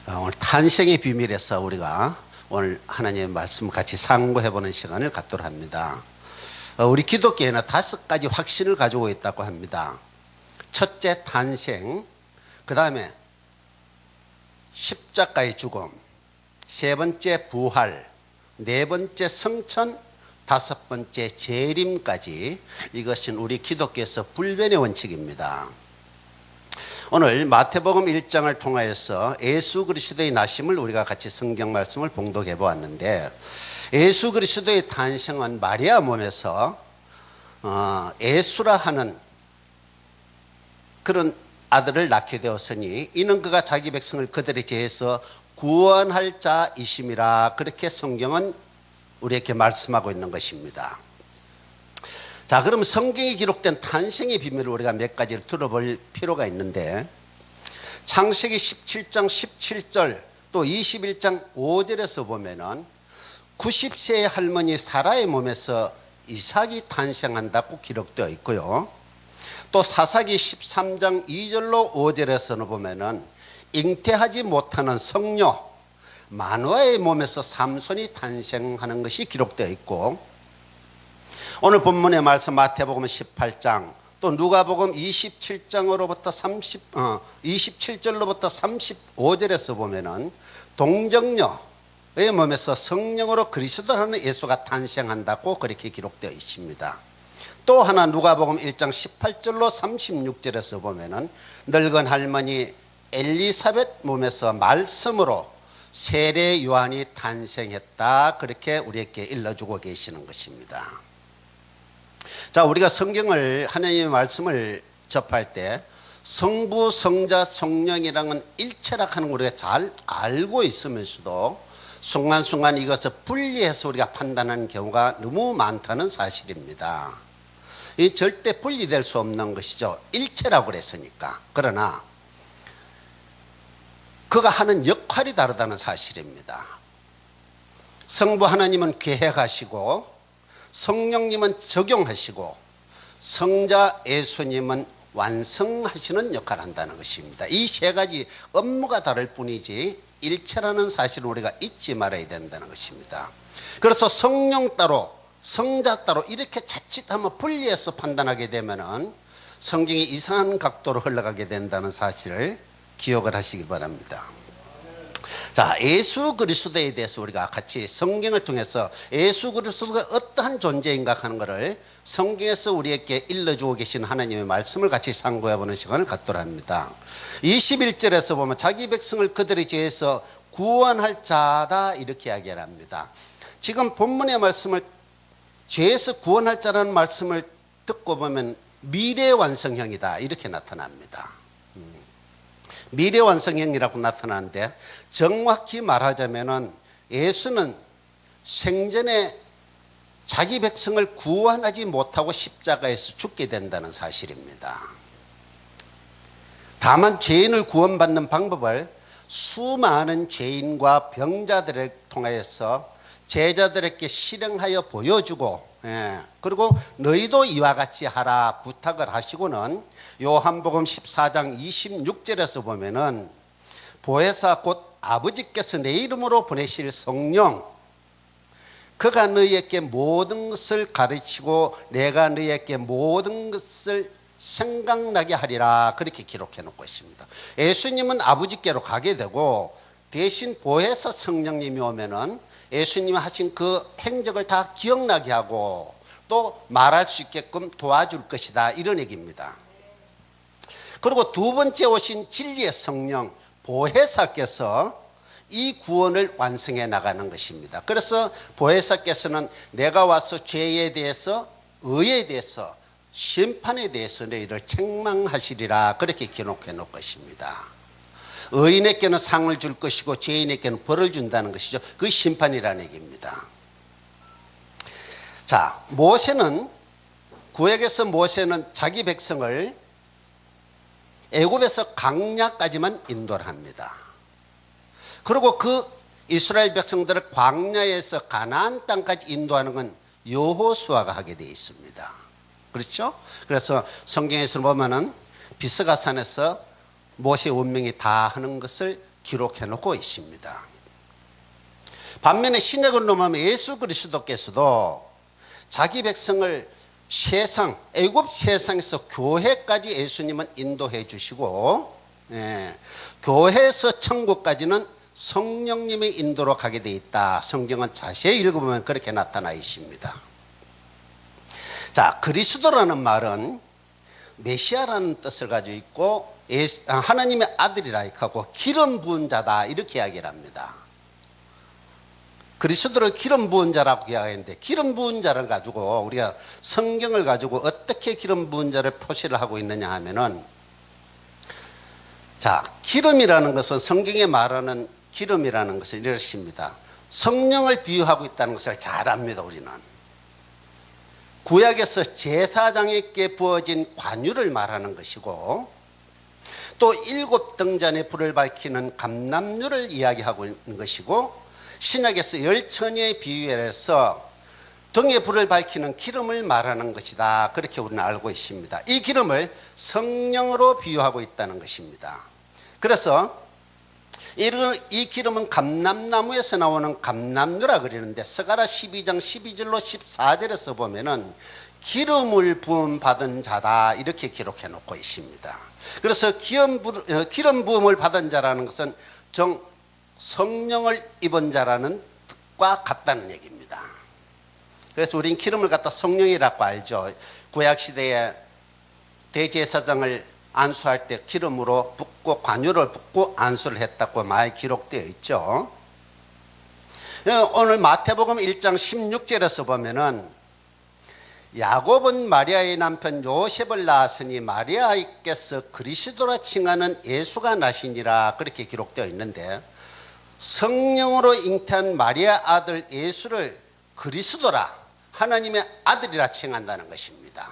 오늘 탄생의 비밀에서 우리가 오늘 하나님의 말씀 같이 상고해보는 시간을 갖도록 합니다. 우리 기독교에는 5가지 확신을 가지고 있다고 합니다. 첫째, 탄생. 그 다음에 십자가의 죽음. 세 번째, 부활. 네 번째, 성천. 다섯 번째, 재림까지. 이것은 우리 기독교에서 불변의 원칙입니다. 오늘 마태복음 1장을 통하여서 예수 그리스도의 나심을 우리가 같이 성경 말씀을 봉독해 보았는데, 예수 그리스도의 탄생은 마리아 몸에서 예수라 하는 그런 아들을 낳게 되었으니 이는 그가 자기 백성을 그들의 죄에서 구원할 자이심이라, 그렇게 성경은 우리에게 말씀하고 있는 것입니다. 자, 그럼 성경에 기록된 탄생의 비밀을 우리가 몇 가지를 들어볼 필요가 있는데, 창세기 17장 17절 또 21장 5절에서 보면은 90세의 할머니 사라의 몸에서 이삭이 탄생한다고 기록되어 있고요. 또 사사기 13장 2절로 5절에서는 보면은 잉태하지 못하는 성녀 마누아의 몸에서 삼손이 탄생하는 것이 기록되어 있고, 오늘 본문의 말씀 마태복음 18장 또 누가복음 27장으로부터 27절로부터 35절에서 보면은 동정녀의 몸에서 성령으로 그리스도라는 예수가 탄생한다고 그렇게 기록되어 있습니다. 또 하나 누가복음 1장 18절로 36절에서 보면은 늙은 할머니 엘리사벳 몸에서 말씀으로 세례 요한이 탄생했다, 그렇게 우리에게 일러주고 계시는 것입니다. 자, 우리가 성경을, 하나님의 말씀을 접할 때 성부, 성자, 성령이라는 일체라 하는 걸 우리가 잘 알고 있으면서도 순간순간 이것을 분리해서 우리가 판단하는 경우가 너무 많다는 사실입니다. 이 절대 분리될 수 없는 것이죠. 일체라고 그랬으니까. 그러나 그가 하는 역할이 다르다는 사실입니다. 성부 하나님은 계획하시고, 성령님은 적용하시고, 성자 예수님은 완성하시는 역할을 한다는 것입니다. 이 세 가지 업무가 다를 뿐이지 일체라는 사실을 우리가 잊지 말아야 된다는 것입니다. 그래서 성령 따로 성자 따로 이렇게 자칫하면 분리해서 판단하게 되면은 성경이 이상한 각도로 흘러가게 된다는 사실을 기억을 하시기 바랍니다. 자, 예수 그리스도에 대해서 우리가 같이 성경을 통해서 예수 그리스도가 어떠한 존재인가 하는 것을 성경에서 우리에게 일러주고 계신 하나님의 말씀을 같이 상고해보는 시간을 갖도록 합니다. 21절에서 보면 자기 백성을 그들의 죄에서 구원할 자다, 이렇게 이야기를 합니다. 지금 본문의 말씀을 죄에서 구원할 자라는 말씀을 듣고 보면 미래 완성형이다, 이렇게 나타납니다. 미래 완성형이라고 나타나는데, 정확히 말하자면은 예수는 생전에 자기 백성을 구원하지 못하고 십자가에서 죽게 된다는 사실입니다. 다만 죄인을 구원받는 방법을 수많은 죄인과 병자들을 통하여서 제자들에게 실행하여 보여주고, 그리고 너희도 이와 같이 하라 부탁을 하시고는 요한복음 14장 26절에서 보면은 보혜사 곧 아버지께서 내 이름으로 보내실 성령, 그가 너희에게 모든 것을 가르치고 내가 너희에게 모든 것을 생각나게 하리라, 그렇게 기록해 놓고 있습니다. 예수님은 아버지께로 가게 되고 대신 보혜사 성령님이 오면은 예수님이 하신 그 행적을 다 기억나게 하고 또 말할 수 있게끔 도와줄 것이다, 이런 얘기입니다. 그리고 두 번째 오신 진리의 성령 보혜사께서 이 구원을 완성해 나가는 것입니다. 그래서 보혜사께서는 내가 와서 죄에 대해서, 의에 대해서, 심판에 대해서 너희를 책망하시리라, 그렇게 기록해 놓을 것입니다. 의인에게는 상을 줄 것이고 죄인에게는 벌을 준다는 것이죠. 그 심판이라는 얘기입니다. 자, 모세는, 구약에서 모세는 자기 백성을 애굽에서 광야까지만 인도를 합니다. 그리고 그 이스라엘 백성들을 광야에서 가나안 땅까지 인도하는 건 여호수아가 하게 되어 있습니다. 그렇죠? 그래서 성경에서 보면은 비스가산에서 모세 운명이 다 하는 것을 기록해 놓고 있습니다. 반면에 신약을 넘으면 예수 그리스도께서도 자기 백성을 세상, 애굽 세상에서 교회까지 예수님은 인도해 주시고, 교회에서 천국까지는 성령님의 인도로 가게 돼 있다. 성경은 자세히 읽어보면 그렇게 나타나 있습니다. 자, 그리스도라는 말은 메시아라는 뜻을 가지고 있고 하나님의 아들이라 하고 기름 부은 자다 이렇게 이야기를 합니다. 그리스도를 기름 부은 자라고 이야기하는데, 기름 부은 자를 가지고 우리가 성경을 가지고 어떻게 기름 부은 자를 표시를 하고 있느냐 하면은, 자, 기름이라는 것은 성경에 말하는 기름이라는 것을 이렇습니다. 성령을 비유하고 있다는 것을 잘 압니다. 우리는 구약에서 제사장에게 부어진 관유를 말하는 것이고, 또 7 등잔의 불을 밝히는 감람유를 이야기하고 있는 것이고, 신약에서 열처녀의 비유에서 등에 불을 밝히는 기름을 말하는 것이다. 그렇게 우리는 알고 있습니다. 이 기름을 성령으로 비유하고 있다는 것입니다. 그래서 이 기름은 감람나무에서 나오는 감람유라 그러는데, 스가랴 12장 12절로 14절에서 보면은 기름을 부음 받은 자다 이렇게 기록해 놓고 있습니다. 그래서 기름 부음을 받은 자라는 것은 성령을 입은 자라는 뜻과 같다는 얘기입니다. 그래서 우린 기름을 갖다 성령이라고 알죠. 구약시대에 대제사장을 안수할 때 기름으로 붓고 관유를 붓고 안수를 했다고 많이 기록되어 있죠. 오늘 마태복음 1장 16절에서 보면은, 야곱은 마리아의 남편 요셉을 낳았으니 마리아께서 그리스도라 칭하는 예수가 나시니라 그렇게 기록되어 있는데, 성령으로 잉태한 마리아 아들 예수를 그리스도라, 하나님의 아들이라 칭한다는 것입니다.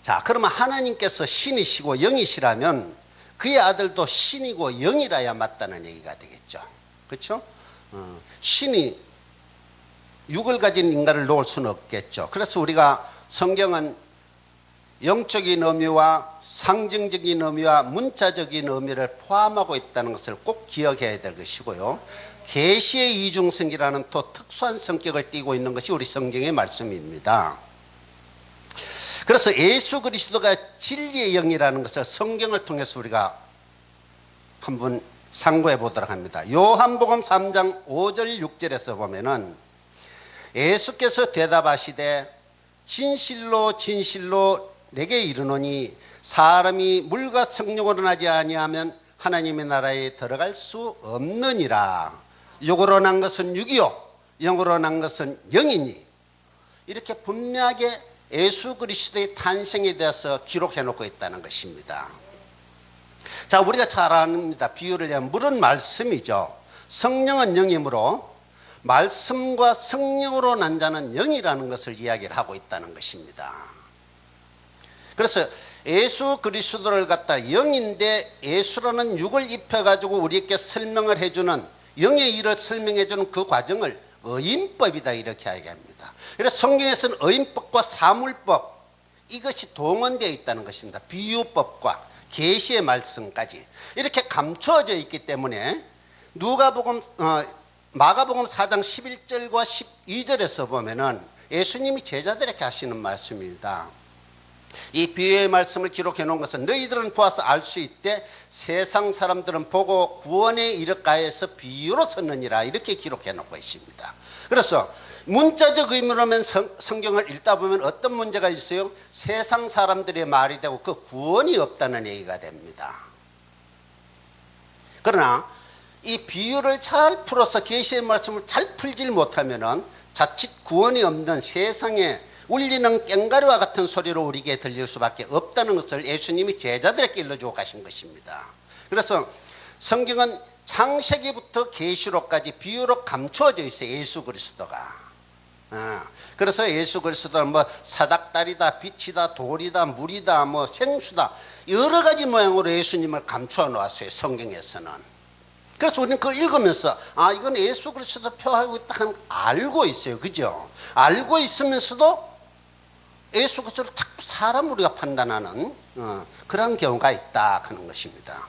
자, 그러면 하나님께서 신이시고 영이시라면 그의 아들도 신이고 영이라야 맞다는 얘기가 되겠죠. 그렇죠? 신이 육을 가진 인간을 놓을 수는 없겠죠. 그래서 우리가 성경은 영적인 의미와 상징적인 의미와 문자적인 의미를 포함하고 있다는 것을 꼭 기억해야 될 것이고요. 계시의 이중성이라는 또 특수한 성격을 띠고 있는 것이 우리 성경의 말씀입니다. 그래서 예수 그리스도가 진리의 영이라는 것을 성경을 통해서 우리가 한번 상고해 보도록 합니다. 요한복음 3장 5절 6절에서 보면은, 예수께서 대답하시되 진실로 진실로 내게 이르노니 사람이 물과 성령으로 나지 아니하면 하나님의 나라에 들어갈 수 없느니라. 육으로 난 것은 육이요 영으로 난 것은 영이니. 이렇게 분명하게 예수 그리스도의 탄생에 대해서 기록해 놓고 있다는 것입니다. 자, 우리가 잘 압니다. 비유를 하면 물은 말씀이죠. 성령은 영이므로 말씀과 성령으로 난 자는 영이라는 것을 이야기를 하고 있다는 것입니다. 그래서 예수 그리스도를 갖다 영인데 예수라는 육을 입혀가지고 우리에게 설명을 해주는, 영의 일을 설명해주는 그 과정을 의인법이다 이렇게 이야기합니다. 그래서 성경에서는 의인법과 사물법, 이것이 동원되어 있다는 것입니다. 비유법과 계시의 말씀까지 이렇게 감춰져 있기 때문에 마가복음 4장 11절과 12절에서 보면은 예수님이 제자들에게 하시는 말씀입니다. 이 비유의 말씀을 기록해 놓은 것은 너희들은 보아서 알 수 있되 세상 사람들은 보고 구원에 이르까에서 비유로 썼느니라 이렇게 기록해 놓고 있습니다. 그래서 문자적 의미로면 성경을 읽다 보면 어떤 문제가 있어요? 세상 사람들의 말이 되고 그 구원이 없다는 얘기가 됩니다. 그러나 이 비유를 잘 풀어서 계시의 말씀을 잘 풀질 못하면은 자칫 구원이 없는 세상에 울리는 꽹과리와 같은 소리로 우리에게 들릴 수밖에 없다는 것을 예수님이 제자들에게 일러주고 가신 것입니다. 그래서 성경은 창세기부터 계시록까지 비유로 감추어져 있어요. 예수 그리스도가. 그래서 예수 그리스도는 뭐 사닥다리다, 빛이다, 돌이다, 물이다, 뭐 생수다, 여러 가지 모양으로 예수님을 감추어 놓았어요. 성경에서는. 그래서 우리는 그걸 읽으면서 이건 예수 그리스도 표하고 있다 하는 알고 있어요. 그죠? 알고 있으면서도 예수 그리스도를 자꾸 사람 우리가 판단하는 그런 경우가 있다 하는 것입니다.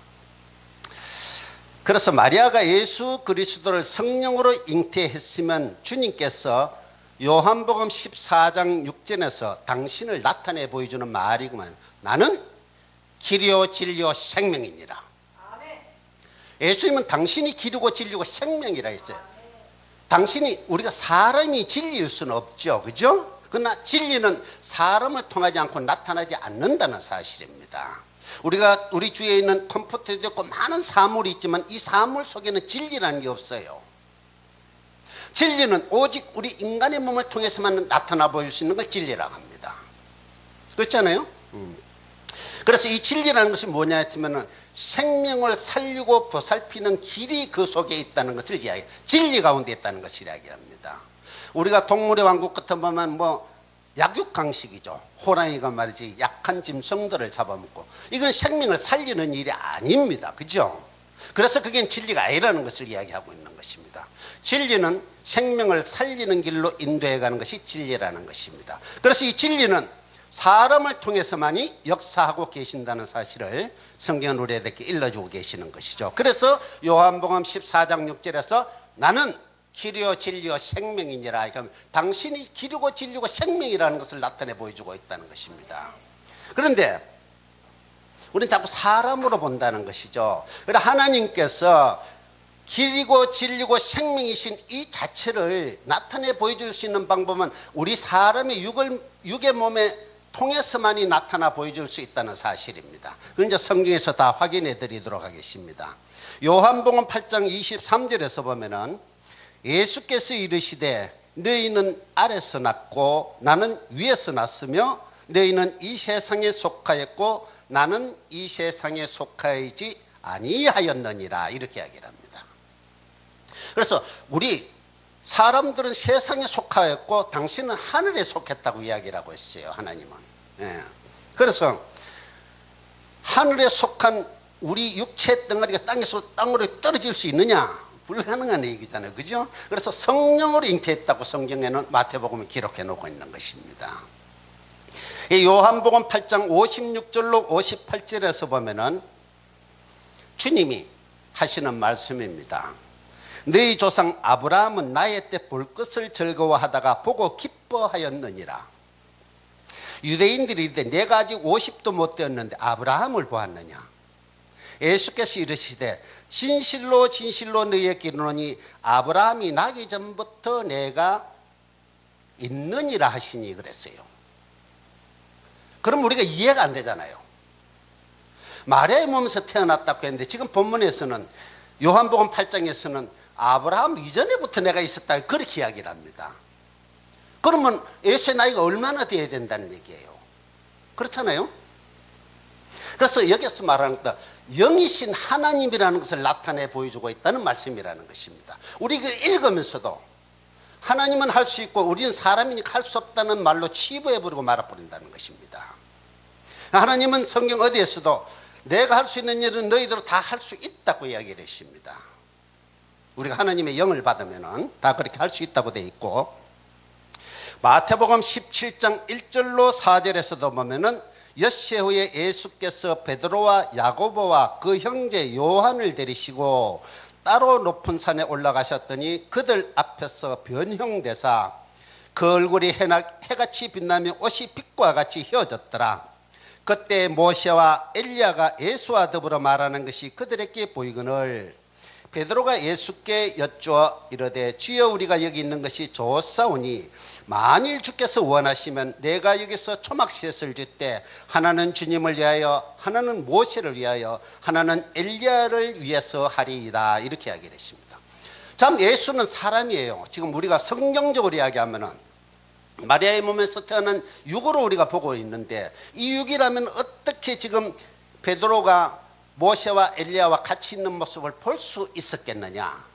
그래서 마리아가 예수 그리스도를 성령으로 잉태했으면 주님께서 요한복음 14장 6절에서 당신을 나타내 보여주는 말이구만. 나는 길이요 진리요 생명이니라. 예수님은 당신이 길이고 진리고 생명이라 했어요. 당신이, 우리가 사람이 진리일 수는 없죠. 그죠? 그러나 진리는 사람을 통하지 않고 나타나지 않는다는 사실입니다. 우리가 우리 주위에 있는 컴퓨터도 있고 많은 사물이 있지만 이 사물 속에는 진리라는 게 없어요. 진리는 오직 우리 인간의 몸을 통해서만 나타나 보일 수 있는 걸 진리라고 합니다. 그렇잖아요? 그래서 이 진리라는 것이 뭐냐 했으면 생명을 살리고 보살피는 길이 그 속에 있다는 것을 이야기해요. 진리 가운데 있다는 것을 이야기합니다. 우리가 동물의 왕국 같은 보면 뭐 약육강식이죠. 호랑이가 말이지 약한 짐승들을 잡아먹고, 이건 생명을 살리는 일이 아닙니다. 그죠? 그래서 그게 진리가 아니라는 것을 이야기하고 있는 것입니다. 진리는 생명을 살리는 길로 인도해가는 것이 진리라는 것입니다. 그래서 이 진리는 사람을 통해서만이 역사하고 계신다는 사실을 성경은 우리에게 일러주고 계시는 것이죠. 그래서 요한복음 14장 6절에서 나는 길이요 진리요 생명이니라. 그러니까 당신이 길이고 진리고 생명이라는 것을 나타내 보여주고 있다는 것입니다. 그런데 우리는 자꾸 사람으로 본다는 것이죠. 그래서 하나님께서 길이고 진리고 생명이신 이 자체를 나타내 보여줄 수 있는 방법은 우리 사람의 육의 몸에 통해서만이 나타나 보여줄 수 있다는 사실입니다. 그건 이제 성경에서 다 확인해 드리도록 하겠습니다. 요한복음 8장 23절에서 보면은 예수께서 이르시되 너희는 아래서 났고 나는 위에서 났으며 너희는 이 세상에 속하였고 나는 이 세상에 속하이지 아니하였느니라, 이렇게 이야기를 합니다. 그래서 우리 사람들은 세상에 속하였고 당신은 하늘에 속했다고 이야기를 하고 있어요. 하나님은. 예. 그래서 하늘에 속한 우리 육체 덩어리가 땅으로 떨어질 수 있느냐? 불가능한 얘기잖아요. 그죠? 그래서 성령으로 잉태했다고 성경에는 마태복음에 기록해 놓고 있는 것입니다. 이 요한복음 8장 56절로 58절에서 보면은 주님이 하시는 말씀입니다. 너희 조상 아브라함은 나의 때 볼 것을 즐거워하다가 보고 기뻐하였느니라. 유대인들이 이르되 내가 아직 50도 못 되었는데 아브라함을 보았느냐. 예수께서 이르시되 진실로 진실로 너희에게 이르노니 아브라함이 나기 전부터 내가 있느니라 하시니 그랬어요. 그럼 우리가 이해가 안 되잖아요. 마리아의 몸에서 태어났다고 했는데 지금 본문에서는 요한복음 8장에서는 아브라함 이전에부터 내가 있었다, 그렇게 이야기를 합니다. 그러면 예수의 나이가 얼마나 돼야 된다는 얘기예요. 그렇잖아요. 그래서 여기서 말하는 것도 영이신 하나님이라는 것을 나타내 보여주고 있다는 말씀이라는 것입니다. 우리 그 읽으면서도 하나님은 할 수 있고 우리는 사람이니까 할 수 없다는 말로 치부해버리고 말아버린다는 것입니다. 하나님은 성경 어디에서도 내가 할 수 있는 일은 너희들도 다 할 수 있다고 이야기를 했습니다. 우리가 하나님의 영을 받으면 다 그렇게 할 수 있다고 되어 있고, 마태복음 17장 1절로 4절에서도 보면은 엿새 후에 예수께서 베드로와 야고보와 그 형제 요한을 데리시고 따로 높은 산에 올라가셨더니 그들 앞에서 변형되사 그 얼굴이 해같이 빛나며 옷이 빛과 같이 휘어졌더라. 그때 모세와 엘리야가 예수와 더불어 말하는 것이 그들에게 보이거늘 베드로가 예수께 여쭈어 이르되 주여 우리가 여기 있는 것이 좋사오니 만일 주께서 원하시면 내가 여기서 초막셋을 짓되 하나는 주님을 위하여 하나는 모세를 위하여 하나는 엘리야를 위해서 하리이다, 이렇게 이야기를 했습니다. 참 예수는 사람이에요. 지금 우리가 성경적으로 이야기하면은 마리아의 몸에서 태어난 육으로 우리가 보고 있는데 이 육이라면 어떻게 지금 베드로가 모세와 엘리야와 같이 있는 모습을 볼 수 있었겠느냐.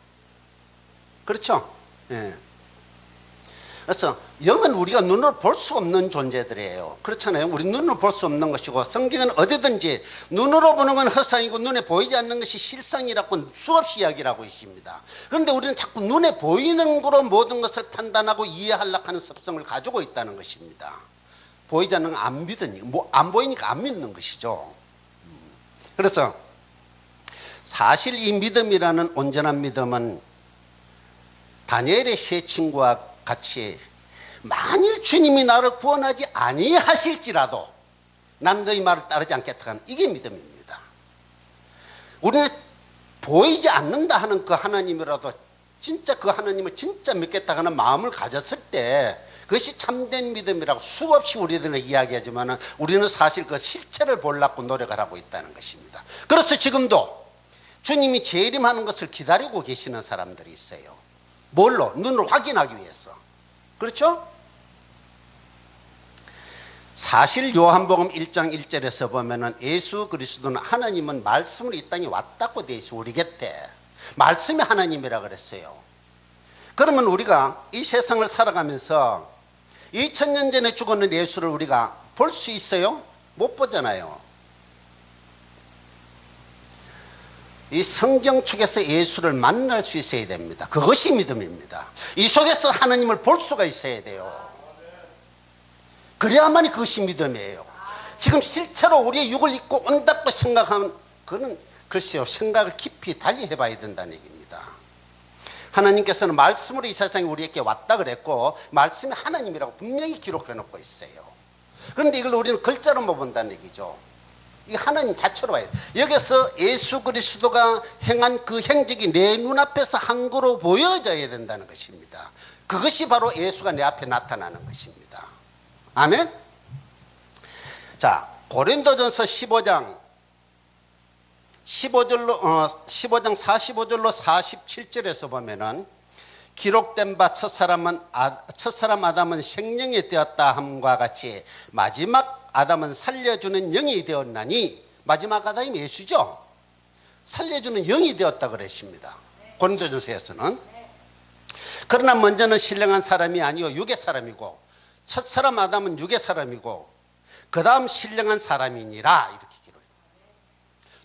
그렇죠? 예. 그래서 영은 우리가 눈으로 볼 수 없는 존재들이에요. 그렇잖아요. 우리 눈으로 볼 수 없는 것이고 성경은 어디든지 눈으로 보는 건 허상이고 눈에 보이지 않는 것이 실상이라고 수없이 이야기를 하고 있습니다. 그런데 우리는 자꾸 눈에 보이는 거로 모든 것을 판단하고 이해하려고 하는 습성을 가지고 있다는 것입니다. 보이지 않는 건 안 믿으니까, 안 보이니까 안 믿는 것이죠. 그래서 사실 이 믿음이라는 온전한 믿음은 다니엘의 세 친구와 같이 만일 주님이 나를 구원하지 아니하실지라도 난 너희 말을 따르지 않겠다 하는 이게 믿음입니다. 우리는 보이지 않는다 하는 그 하나님이라도 진짜 그 하나님을 진짜 믿겠다 하는 마음을 가졌을 때 그것이 참된 믿음이라고 수없이 우리들은 이야기하지만 우리는 사실 그 실체를 보려고 노력을 하고 있다는 것입니다. 그래서 지금도 주님이 재림하는 것을 기다리고 계시는 사람들이 있어요. 뭘로? 눈으로 확인하기 위해서. 그렇죠? 사실 요한복음 1장 1절에서 보면은 예수 그리스도는 하나님은 말씀으로 이 땅에 왔다고 돼 있어. 우리 곁에 말씀이 하나님이라 그랬어요. 그러면 우리가 이 세상을 살아가면서 2000년 전에 죽었는 예수를 우리가 볼 수 있어요? 못 보잖아요. 이 성경 속에서 예수를 만날 수 있어야 됩니다. 그것이 믿음입니다. 이 속에서 하나님을 볼 수가 있어야 돼요. 그래야만이 그것이 믿음이에요. 지금 실제로 우리의 육을 입고 온다고 생각하면 그거는 글쎄요, 생각을 깊이 달리 해봐야 된다는 얘기입니다. 하나님께서는 말씀으로 이 세상에 우리에게 왔다 그랬고 말씀이 하나님이라고 분명히 기록해 놓고 있어요. 그런데 이걸 우리는 글자로 못 본다는 얘기죠. 이 하나님 자체로 봐야 돼. 여기서 예수 그리스도가 행한 그 행적이 내 눈앞에서 한 거로 보여져야 된다는 것입니다. 그것이 바로 예수가 내 앞에 나타나는 것입니다. 아멘. 자, 고린도전서 15장 45절로 47절에서 보면은 기록된 바 첫사람 아담은 생명이 되었다 함과 같이 마지막 아담은 살려주는 영이 되었나니, 마지막 아담이 예수죠. 살려주는 영이 되었다 그랬습니다. 고린도전서에서는. 그러나 먼저는 신령한 사람이 아니요 육의 사람이고 첫사람 아담은 육의 사람이고 그 다음 신령한 사람이니라, 이렇게 기록해요.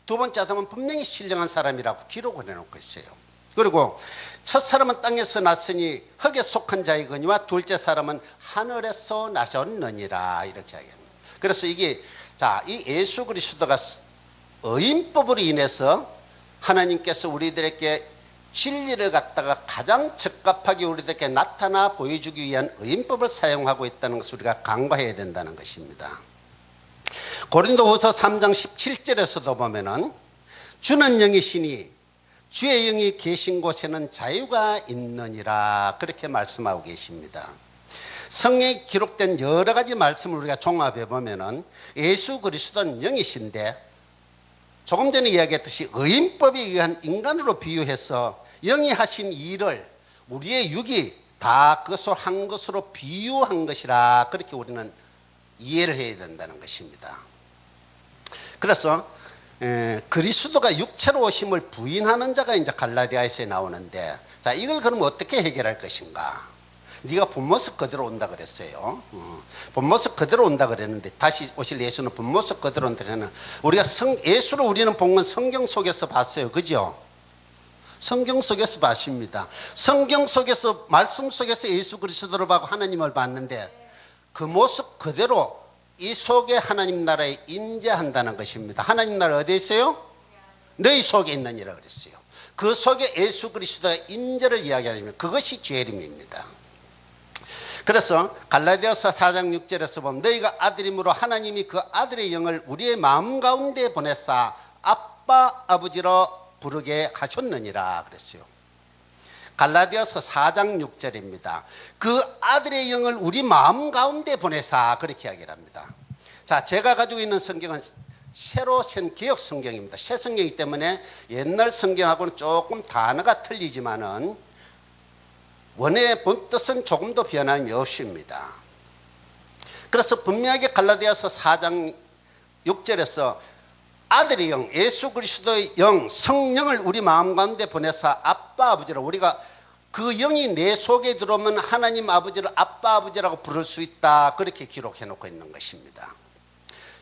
두 번째 아담은 분명히 신령한 사람이라고 기록을 해놓고 있어요. 그리고 첫사람은 땅에서 났으니 흙에 속한 자이거니와 둘째 사람은 하늘에서 나셨느니라, 이렇게 하겠습니다. 그래서 이게 이 예수 그리스도가 의인법으로 인해서 하나님께서 우리들에게 진리를 갖다가 가장 적합하게 우리들에게 나타나 보여주기 위한 의인법을 사용하고 있다는 것을 우리가 간과해야 된다는 것입니다. 고린도후서 3장 17절에서도 보면은 주는 영이시니 주의 영이 계신 곳에는 자유가 있느니라, 그렇게 말씀하고 계십니다. 성경에 기록된 여러 가지 말씀을 우리가 종합해 보면은 예수 그리스도는 영이신데 조금 전에 이야기했듯이 의인법에 의한 인간으로 비유해서 영이 하신 일을 우리의 육이 다 그것을 한 것으로 비유한 것이라, 그렇게 우리는 이해를 해야 된다는 것입니다. 그래서 그리스도가 육체로 오심을 부인하는 자가 이제 갈라디아에서 나오는데, 자, 이걸 그럼 어떻게 해결할 것인가? 네가 본 모습 그대로 온다 그랬어요. 본 모습 그대로 온다 그랬는데, 다시 오실 예수는 본 모습 그대로 온다 그러면 우리가 예수를 우리는 본 건 성경 속에서 봤어요. 그죠? 성경 속에서 봤습니다. 성경 속에서, 말씀 속에서 예수 그리스도를 보고 하나님을 봤는데 그 모습 그대로 이 속에 하나님 나라에 임재한다는 것입니다. 하나님 나라 어디에 있어요? 너희 속에 있느니라 그랬어요. 그 속에 예수 그리스도의 임재를 이야기하시면 그것이 죄림입니다. 그래서 갈라디아서 4장 6절에서 보면 너희가 아들임으로 하나님이 그 아들의 영을 우리의 마음 가운데 보내사 아빠 아버지로 부르게 하셨느니라 그랬어요. 갈라디아서 4장 6절입니다. 그 아들의 영을 우리 마음 가운데 보내사, 그렇게 이야기를 합니다. 자, 제가 가지고 있는 성경은 새로 쓴 개역 성경입니다. 새 성경이기 때문에 옛날 성경하고는 조금 단어가 틀리지만은 원의 본뜻은 조금도 변함이 없습니다. 그래서 분명하게 갈라디아서 4장 6절에서 아들의 영, 예수 그리스도의 영, 성령을 우리 마음 가운데 보내사 아빠 아버지로, 우리가 그 영이 내 속에 들어오면 하나님 아버지를 아빠 아버지라고 부를 수 있다, 그렇게 기록해 놓고 있는 것입니다.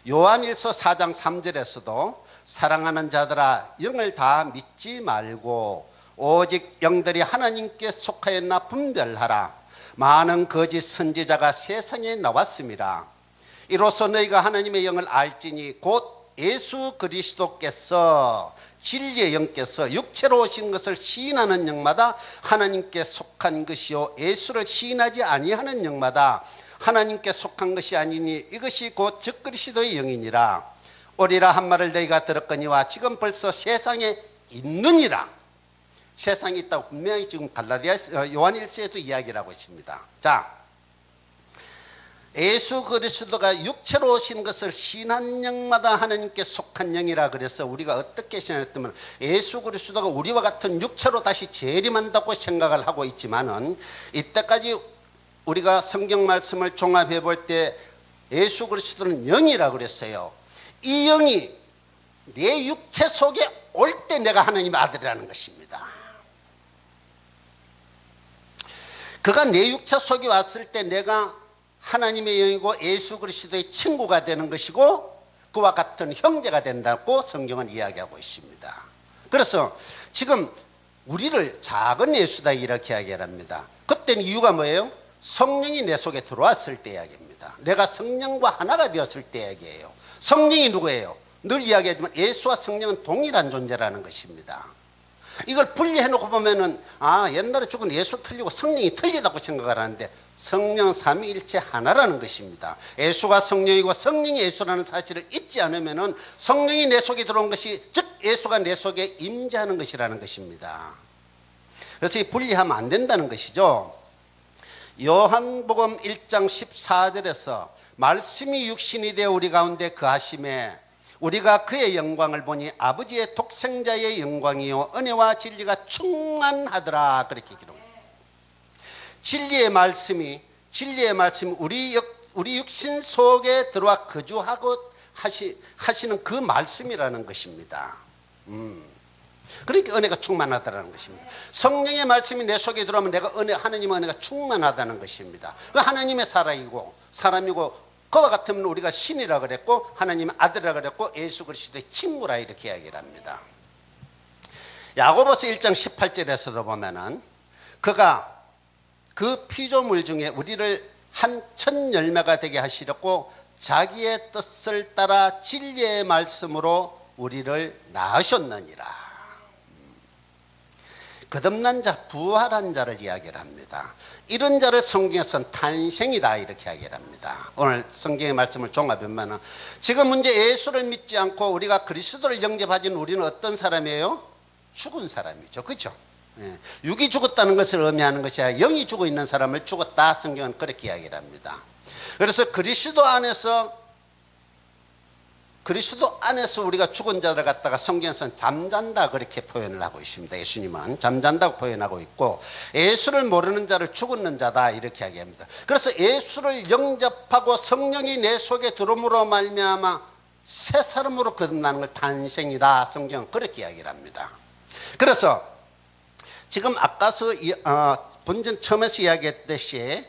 요한일서 4장 3절에서도 사랑하는 자들아 영을 다 믿지 말고 오직 영들이 하나님께 속하였나 분별하라. 많은 거짓 선지자가 세상에 나왔습니다. 이로써 너희가 하나님의 영을 알지니 곧 예수 그리스도께서 진리의 영께서 육체로 오신 것을 시인하는 영마다 하나님께 속한 것이요 예수를 시인하지 아니하는 영마다 하나님께 속한 것이 아니니 이것이 곧 적그리스도의 영이니라. 오리라 한 말을 너희가 들었거니와 지금 벌써 세상에 있느니라. 세상에 있다고 분명히 지금 갈라디아 요한일서에도 이야기를 하고 있습니다. 자, 예수 그리스도가 육체로 오신 것을 신한 영마다 하나님께 속한 영이라 그래서 우리가 어떻게 생각했다면 예수 그리스도가 우리와 같은 육체로 다시 재림한다고 생각을 하고 있지만은 이때까지 우리가 성경 말씀을 종합해 볼 때 예수 그리스도는 영이라 그랬어요. 이 영이 내 육체 속에 올 때 내가 하나님의 아들이라는 것입니다. 그가 내 육체 속에 왔을 때 내가 하나님의 영이고 예수 그리스도의 친구가 되는 것이고 그와 같은 형제가 된다고 성경은 이야기하고 있습니다. 그래서 지금 우리를 작은 예수다 이렇게 이야기를 합니다. 그때는 이유가 뭐예요? 성령이 내 속에 들어왔을 때 이야기입니다. 내가 성령과 하나가 되었을 때 이야기예요. 성령이 누구예요? 늘 이야기하지만 예수와 성령은 동일한 존재라는 것입니다. 이걸 분리해놓고 보면은 옛날에 죽은 예수 틀리고 성령이 틀리다고 생각을 하는데 성령 삼위일체 하나라는 것입니다. 예수가 성령이고 성령이 예수라는 사실을 잊지 않으면은 성령이 내 속에 들어온 것이 즉 예수가 내 속에 임재하는 것이라는 것입니다. 그래서 이 분리하면 안 된다는 것이죠. 요한복음 1장 14절에서 말씀이 육신이 되어 우리 가운데 거하심에 우리가 그의 영광을 보니 아버지의 독생자의 영광이요 은혜와 진리가 충만하더라 그렇게 기록합니다. 진리의 말씀이 우리 육신 속에 들어와 거주하고 하시는 그 말씀이라는 것입니다. 그러니까 은혜가 충만하다는 것입니다. 성령의 말씀이 내 속에 들어오면 내가 하나님의 은혜가 충만하다는 것입니다. 하나님의 사람이고 그와 같으면 우리가 신이라 그랬고 하나님의 아들이라 그랬고 예수 그리스도의 친구라 이렇게 이야기를 합니다. 야고보서 1장 18절에서도 보면은 그가 그 피조물 중에 우리를 한 첫 열매가 되게 하시려고 자기의 뜻을 따라 진리의 말씀으로 우리를 낳으셨느니라. 거듭난 자, 부활한 자를 이야기를 합니다. 이런 자를 성경에서는 탄생이다 이렇게 이야기를 합니다. 오늘 성경의 말씀을 종합하면 지금 문제 예수를 믿지 않고 우리가 그리스도를 영접하진 우리는 어떤 사람이에요? 죽은 사람이죠. 그렇죠? 육이 죽었다는 것을 의미하는 것이 아니라 영이 죽어 있는 사람을 죽었다 성경은 그렇게 이야기를 합니다. 그래서 그리스도 안에서 우리가 죽은 자를 갖다가 성경에서는 잠잔다 그렇게 표현을 하고 있습니다. 예수님은 잠잔다고 표현하고 있고 예수를 모르는 자를 죽은 자다 이렇게 이야기합니다. 그래서 예수를 영접하고 성령이 내 속에 들어옴으로 말미암아 새 사람으로 거듭나는 걸 탄생이다 성경은 그렇게 이야기를 합니다. 그래서 지금 아까서 본전 처음에서 이야기했듯이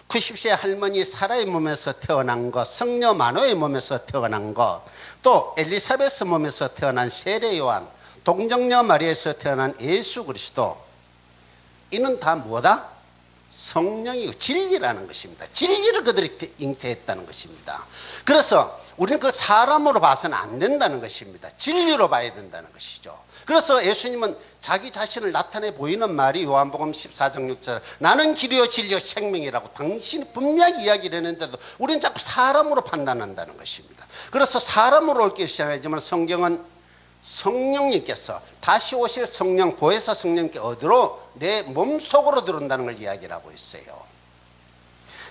90세 할머니 사라의 몸에서 태어난 것, 성녀 마노의 몸에서 태어난 것, 또 엘리사베스 몸에서 태어난 세례 요한, 동정녀 마리아에서 태어난 예수 그리스도, 이는 다 뭐다? 성령이고 진리라는 것입니다. 진리를 그들이 잉태했다는 것입니다. 그래서 우리는 그 사람으로 봐서는 안 된다는 것입니다. 진리로 봐야 된다는 것이죠. 그래서 예수님은 자기 자신을 나타내 보이는 말이 요한복음 14장 6절 나는 길이요 진리요 생명이라고 당신이 분명히 이야기를 했는데도 우리는 자꾸 사람으로 판단한다는 것입니다. 그래서 사람으로 올 시작하지만 성경은 성령님께서 다시 오실 성령 보혜사 성령께 어디로 내 몸속으로 들어온다는 걸 이야기를 하고 있어요.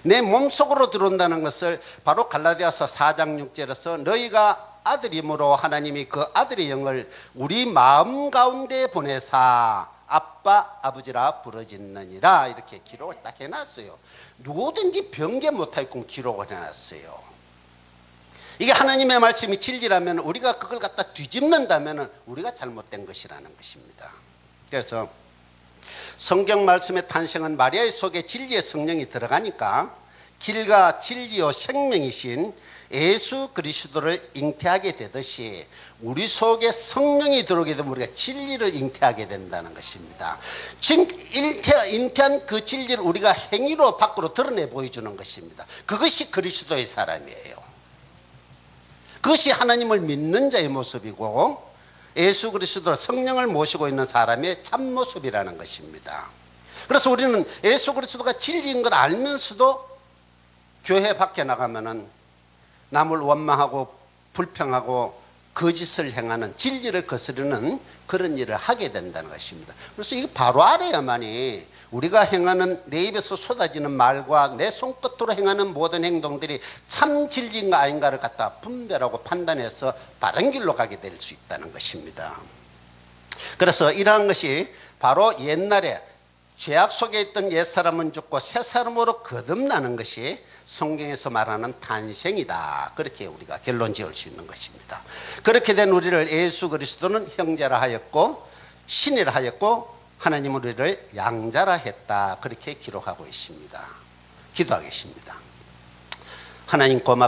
내 몸속으로 들어온다는 것을 바로 갈라디아서 4장 6절에서 너희가 아들이므로 하나님이 그 아들의 영을 우리 마음 가운데 보내사 아빠 아버지라 부르짖느니라 이렇게 기록을 딱 해놨어요. 누구든지 변개 못하게끔 기록을 해놨어요. 이게 하나님의 말씀이 진리라면 우리가 그걸 갖다 뒤집는다면 우리가 잘못된 것이라는 것입니다. 그래서 성경 말씀의 탄생은 마리아의 속에 진리의 성령이 들어가니까 길과 진리요 생명이신 예수 그리스도를 잉태하게 되듯이 우리 속에 성령이 들어오게 되면 우리가 진리를 잉태하게 된다는 것입니다. 잉태한 그 진리를 우리가 행위로 밖으로 드러내 보여주는 것입니다. 그것이 그리스도의 사람이에요. 그것이 하나님을 믿는 자의 모습이고 예수 그리스도 성령을 모시고 있는 사람의 참모습이라는 것입니다. 그래서 우리는 예수 그리스도가 진리인 걸 알면서도 교회 밖에 나가면은 남을 원망하고 불평하고 거짓을 행하는, 진리를 거스르는 그런 일을 하게 된다는 것입니다. 그래서 이거 바로 알아야만이 우리가 행하는, 내 입에서 쏟아지는 말과 내 손끝으로 행하는 모든 행동들이 참 진리인가 아닌가를 갖다 분별하고 판단해서 바른 길로 가게 될 수 있다는 것입니다. 그래서 이러한 것이 바로 옛날에 죄악 속에 있던 옛사람은 죽고 새사람으로 거듭나는 것이 성경에서 말하는 탄생이다. 그렇게 우리가 결론 지을 수 있는 것입니다. 그렇게 된 우리를 예수 그리스도는 형제라 하였고 신이라 하였고 하나님은 우리를 양자라 했다. 그렇게 기록하고 있습니다. 기도하겠습니다. 하나님 고맙습니다.